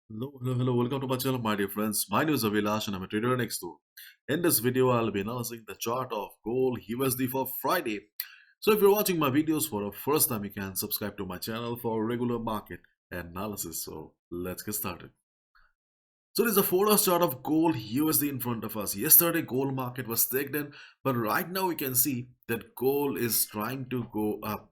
Hello, welcome to my channel, my dear friends. My name is Avilash and I'm a trader next door. In this video, I'll be analyzing the chart of gold USD for Friday. So if you're watching my videos for the first time, you can subscribe to my channel for regular market analysis. So let's get started. So there's a 4 hour chart of gold USD in front of us. Yesterday, gold market was stagnant, but right now we can see that gold is trying to go up.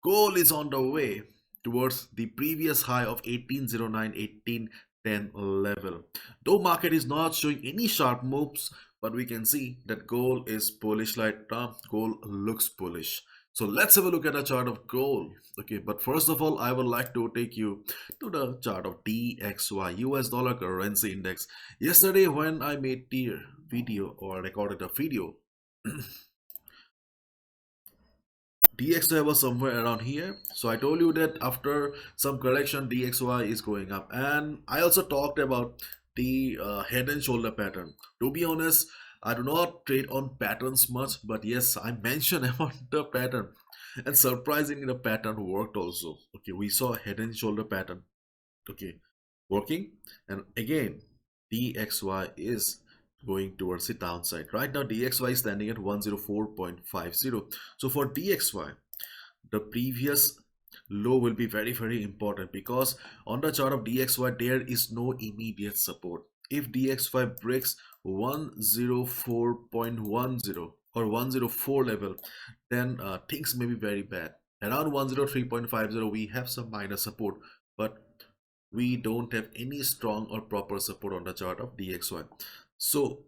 Gold is on the way towards the previous high of 1809, 1810 level. Though market is not showing any sharp moves, but we can see that gold is bullish like gold looks bullish. So let's have a look at a chart of gold. Okay, but first of all, I would like to take you to the chart of DXY, US dollar currency index. Yesterday when I made the video or recorded a video, DXY was somewhere around here. So I told you that after some correction, DXY is going up. And I also talked about the head and shoulder pattern. To be honest, I do not trade on patterns much, but yes, I mentioned about the pattern. And surprisingly, the pattern worked also. Okay, we saw a head and shoulder pattern. Okay, working. And again, DXY is going towards the downside. Right now, DXY is standing at 104.50. So for DXY, the previous low will be very important because on the chart of DXY there is no immediate support. If DXY breaks 104.10 or 104 level, then things may be very bad. Around 103.50 we have some minor support, but we don't have any strong or proper support on the chart of DXY. So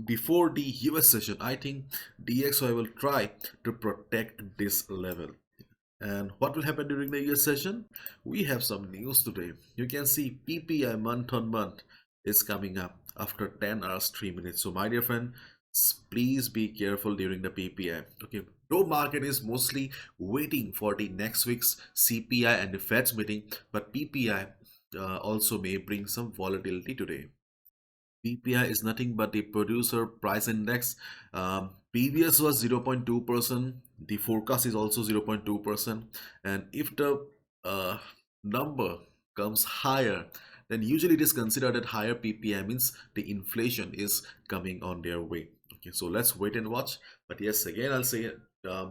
before the US session, I think DXY will try to protect this level. And what will happen during the US session? We have some news today. You can see PPI month on month is coming up after 10 hours 3 minutes. So my dear friend, please be careful during the PPI. Okay, though market is mostly waiting for the next week's CPI and the Fed's meeting, but PPI also may bring some volatility today. PPI is nothing but the producer price index. Previous was 0.2%. The forecast is also 0.2%. And if the number comes higher, then usually it is considered that higher PPI means the inflation is coming on their way. Okay, so let's wait and watch. But yes, again, I'll say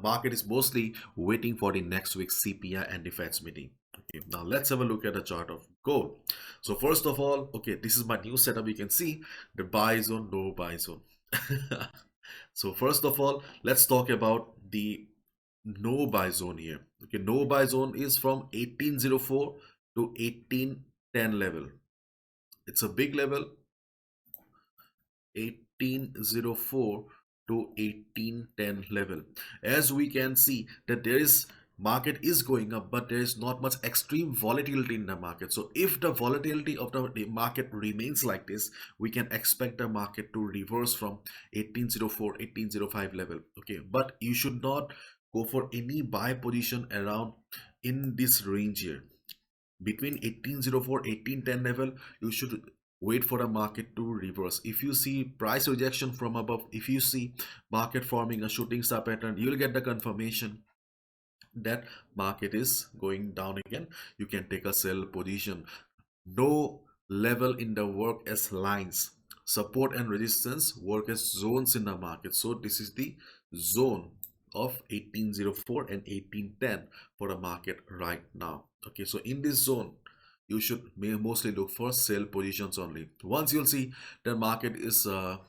market is mostly waiting for the next week's CPI and the Fed's meeting. Okay, now let's have a look at the chart of gold. So first of all, okay, this is my new setup. You can see the buy zone, no buy zone. So first of all, let's talk about the no buy zone here. Okay, no buy zone is from 1804 to 1810 level. It's a big level, 1804 to 1810 level. As we can see that there is market is going up, but there is not much extreme volatility in the market. So if the volatility of the market remains like this, we can expect the market to reverse from 1804 1805 level. Okay, but you should not go for any buy position around in this range here between 1804 1810 level. You should wait for the market to reverse. If you see price rejection from above, if you see market forming a shooting star pattern, you will get the confirmation that market is going down again. You can take a sell position. No level in the work as lines. Support and resistance work as zones in the market. So this is the zone of 1804 and 1810 for the market right now. Okay, so in this zone you should mostly look for sell positions only. Once you'll see the market is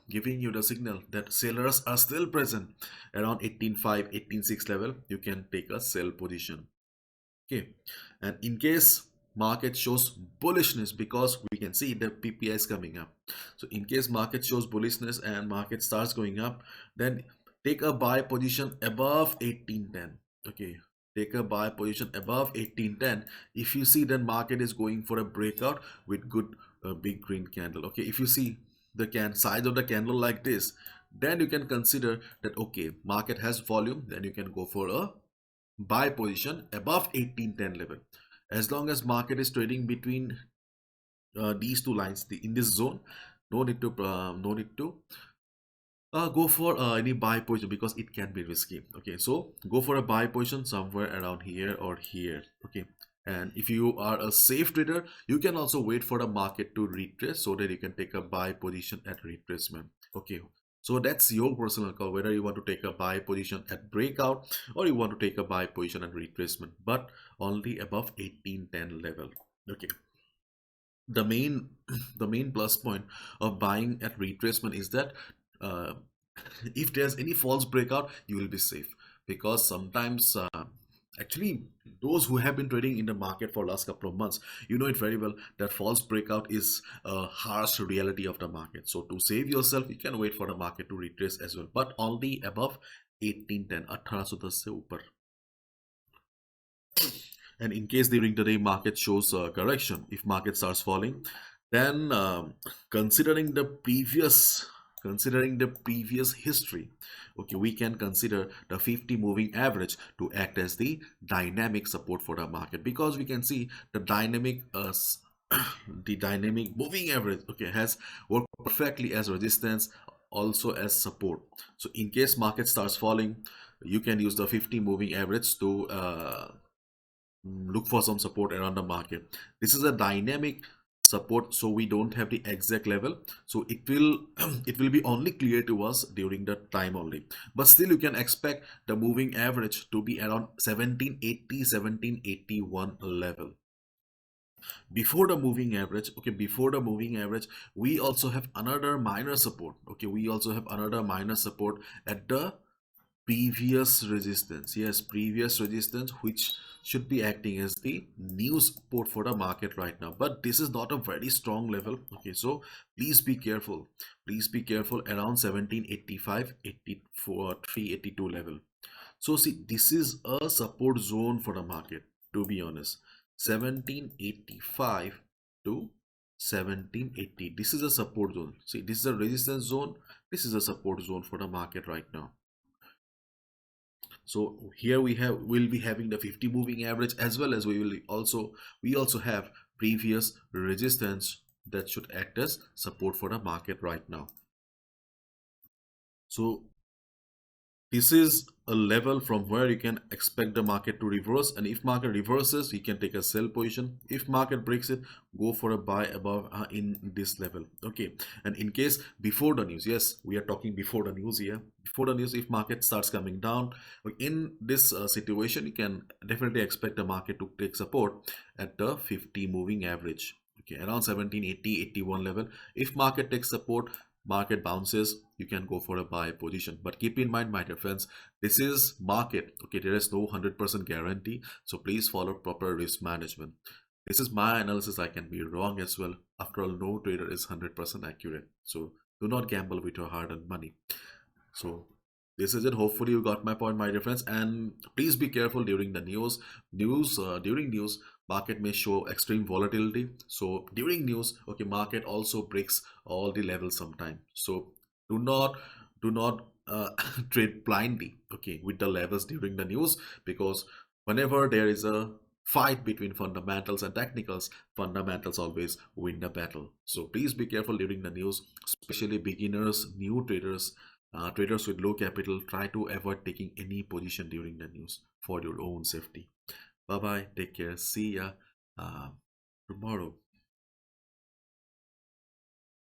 giving you the signal that sellers are still present around 18.5 18.6 level, you can take a sell position. Okay, and in case market shows bullishness, because we can see the PPI is coming up, so in case market shows bullishness and market starts going up, then take a buy position above 1810. Okay, take a buy position above 1810 if you see that market is going for a breakout with good big green candle. Okay, if you see the size of the candle like this, then you can consider that okay, market has volume, then you can go for a buy position above 1810 level. As long as market is trading between these two lines, in this zone, no need to go for any buy position because it can be risky. Okay, so go for a buy position somewhere around here or here. Okay, And if you are a safe trader, you can also wait for the market to retrace so that you can take a buy position at retracement. Okay, so that's your personal call whether you want to take a buy position at breakout or you want to take a buy position at retracement, but only above 1810 level. Okay, the main the main plus point of buying at retracement is that uh, if there's any false breakout, you will be safe, because sometimes actually those who have been trading in the market for last couple of months, you know it very well that false breakout is a harsh reality of the market. So to save yourself, you can wait for the market to retrace as well, but only above 1810, 1810 से ऊपर. And in case during the day market shows a correction, if market starts falling, then considering the previous history, okay, we can consider the 50 moving average to act as the dynamic support for the market, because we can see the dynamic the dynamic moving average, okay, has worked perfectly as resistance, also as support. So in case market starts falling, you can use the 50 moving average to look for some support around the market. This is a dynamic support, so we don't have the exact level, so it will it will be only clear to us during the time only, but still you can expect the moving average to be around 1780, 1781 level. Before the moving average, okay, before the moving average, we also have another minor support. Okay, we also have another minor support at the previous resistance. Yes, previous resistance, which should be acting as the new support for the market right now, but this is not a very strong level. Okay, so please be careful, please be careful around 1785, 84, 382 level. So see, this is a support zone for the market, to be honest. 1785 to 1780, this is a support zone. See, this is a resistance zone, this is a support zone for the market right now. So here we'll be having the 50 moving average, as well as we also have previous resistance that should act as support for the market right now. So this is a level from where you can expect the market to reverse, and if market reverses, you can take a sell position. If market breaks it, go for a buy above in this level. Okay, and in case before the news, yes, we are talking before the news here. Before the news, if market starts coming down, in this situation, you can definitely expect the market to take support at the 50 moving average. Okay, around 1780, 81 level. If market takes support, market bounces, you can go for a buy position. But keep in mind, my dear friends, this is market. Okay, there is no 100% guarantee, so please follow proper risk management. This is my analysis, I can be wrong as well. After all, no trader is 100% accurate, so do not gamble with your hard-earned money. So this is it. Hopefully you got my point, my dear friends, and please be careful during the during news, market may show extreme volatility. So during news, okay, market also breaks all the levels sometime. So do not trade blindly, okay, with the levels during the news, because whenever there is a fight between fundamentals and technicals, fundamentals always win the battle. So please be careful during the news, especially beginners, new traders, traders with low capital. Try to avoid taking any position during the news for your own safety. Bye bye, take care, see ya tomorrow.